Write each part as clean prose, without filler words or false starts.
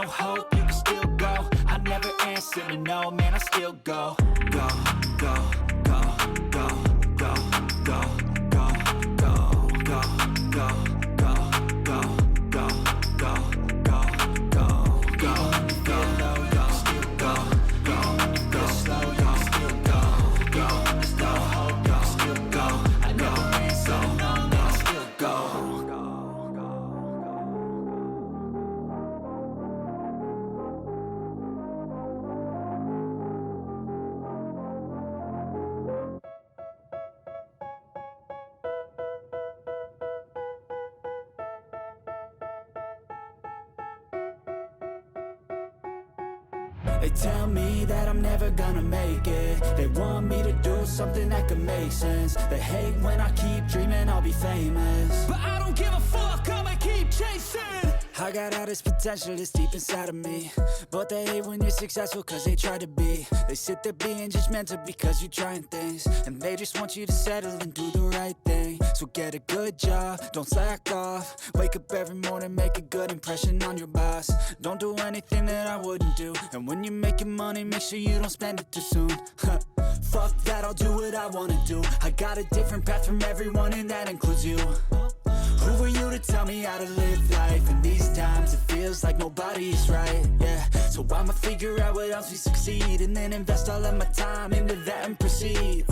no hope, you can still go. I never answer to no, man, I still go. Go, go, go, go, go, go, go, go, go, go, go, go, go, go, go, go, go. Go low, you can still go. Go, go slow, you can still go. Go, there's no hope, you can still go. I never answer to no, man, I still go. They tell me that I'm never gonna make it. They want me to do something that could make sense. They hate when I keep dreaming I'll be famous, but I don't give a fuck, I'ma keep chasing. I got all this potential that's deep inside of me, but they hate when you're successful cause they try to be. They sit there being judgmental because you're trying things, and they just want you to settle and do the right thing. So get a good job, don't slack off. Wake up every morning, make a good impression on your boss. Don't do anything that I wouldn't do, and when you're making money, make sure you don't spend it too soon. Fuck that, I'll do what I wanna do. I got a different path from everyone, and that includes you. Who are you to tell me how to live life? In these times it feels like nobody is right, yeah. So I'ma figure out what else we succeed, and then invest all of my time into that and proceed.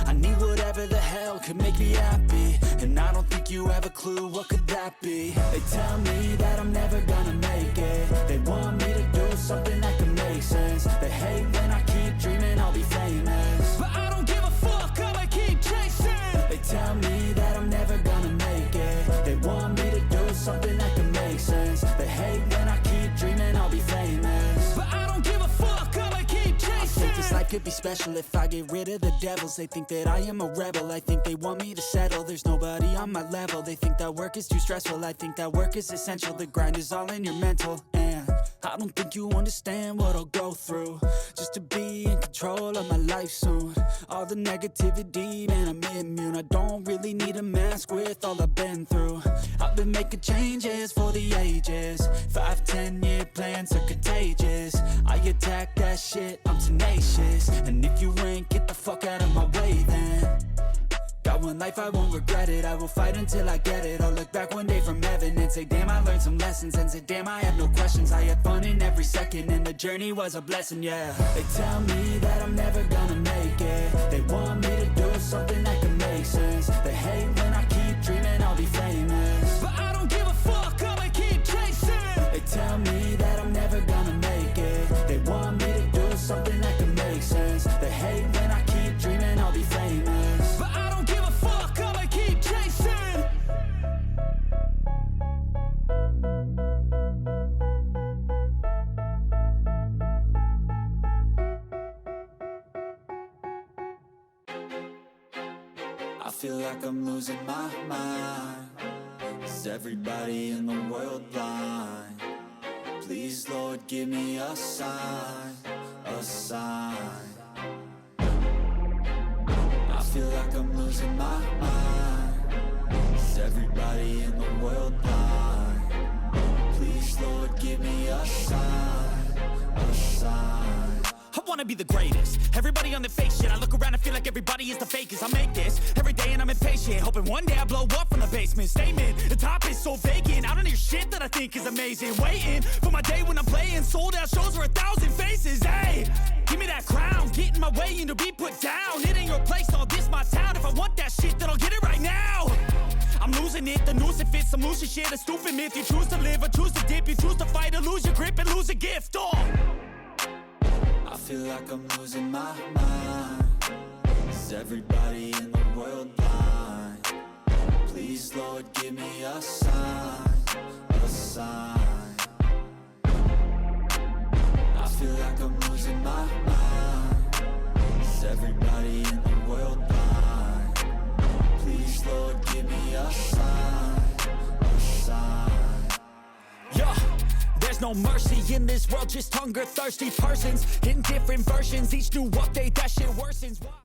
I need whatever the hell could make me happy, and I don't think you have a clue what could that be. They tell me that I'm never gonna make it. They want me to do something that could make sense. They hate when I keep dreaming I'll be famous, but I don't give a fuck, I'ma keep chasing. They tell me that I'm never gonna make it. They want me to do something that can make sense. They hate when I keep dreaming I'll be famous, but I don't give a fuck, I'ma keep chasing. I think this life could be special if I get rid of the devils. They think that I am a rebel, I think they want me to settle. There's nobody on my level. They think that work is too stressful, I think that work is essential. The grind is all in your mental, and I don't think you understand what I'll go through just to be in control of my life soon. All the negativity, man, I'm immune. I don't really need a mask with all I've been through. I've been making changes for the ages. 5-10 year plans are contagious. I attack that shit, I'm tenacious. And if you ain't, get the fuck out of my way then. Got one life, I won't regret it. I will fight until I get it. I'll look back one day from heaven and say, damn, I learned some lessons. And say, damn, I had no questions. I had fun in every second, and the journey was a blessing, yeah. They tell me that I'm never gonna make it. They want me to do something that can make sense. They hate when I keep dreaming I'll be famous, but I don't give a fuck, I'ma keep chasing. They tell me that I'm never gonna make it. They want me to do something that can make sense. They hate when I keep dreaming I'll be famous, but I don't give a fuck, I'ma keep chasing. I feel like I'm losing my mind. Is everybody in the world blind? Please, Lord, give me a sign, a sign. I feel like I'm losing my mind. Is everybody in the world blind? Please, Lord, give me a sign, a sign. I wanna be the greatest. Everybody on the fake shit. I look around and feel like everybody is the fakest. I make this every day and I'm impatient, hoping one day I blow up from the basement. Statement, the top is so vacant. I don't hear shit that I think is amazing. Waiting for my day when I'm playing sold out shows for 1,000 faces. Hey, give me that crown, get in my way and to be put down. It ain't your place, all this my town. If I want that shit, then I'll get it right now. I'm losing it, the noose it fits. I'm losing shit, a stupid myth. You choose to live or choose to dip. You choose to fight or lose your grip and lose a gift. I feel like I'm losing my mind. Is everybody in the world blind? Please, Lord, give me a sign, a sign. I feel like I'm losing my mind. Is everybody in the world blind? Please, Lord, give me a sign, a sign. Yeah. There's no mercy in this world, just hunger-thirsty persons in different versions. Each new update, that shit worsens.